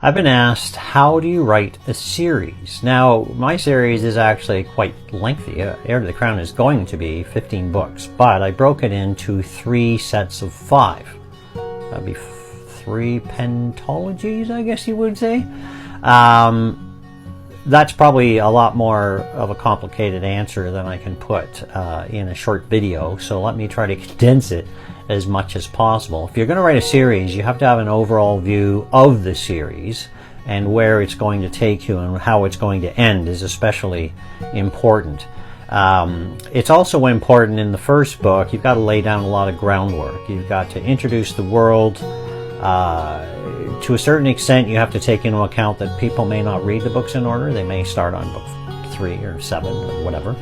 I've been asked, how do you write a series? Now, my series is actually quite lengthy. Heir to the Crown is going to be 15 books, but I broke it into 3 sets of 5. That'd be 3 pentologies, I guess you would say. That's probably a lot more of a complicated answer than I can put in a short video, so let me try to condense it as much as possible. If you're going to write a series, you have to have an overall view of the series, and where it's going to take you and how it's going to end is especially important. It's also important in the first book. You've got to lay down a lot of groundwork. You've got to introduce the world. To a certain extent, you have to take into account that people may not read the books in order. They may start on book 3 or 7 or whatever.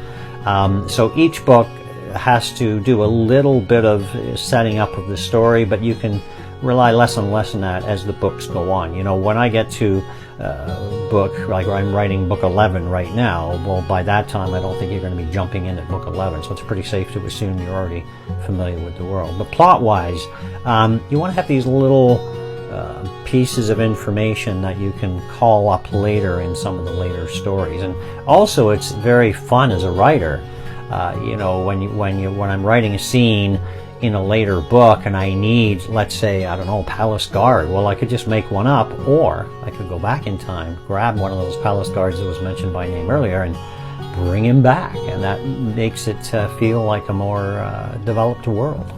So each book has to do a little bit of setting up of the story, but you can rely less and less on that as the books go on. You know, when I get to book, like I'm writing book 11 right now, well, by that time I don't think you're going to be jumping in at book 11, so it's pretty safe to assume you're already familiar with the world. But plot-wise, you want to have these little pieces of information that you can call up later in some of the later stories. And also, it's very fun as a writer. You know, when I'm writing a scene in a later book and I need, let's say, I don't know, palace guard, well, I could just make one up, or I could go back in time, grab one of those palace guards that was mentioned by name earlier, and bring him back, and that makes it feel like a more developed world.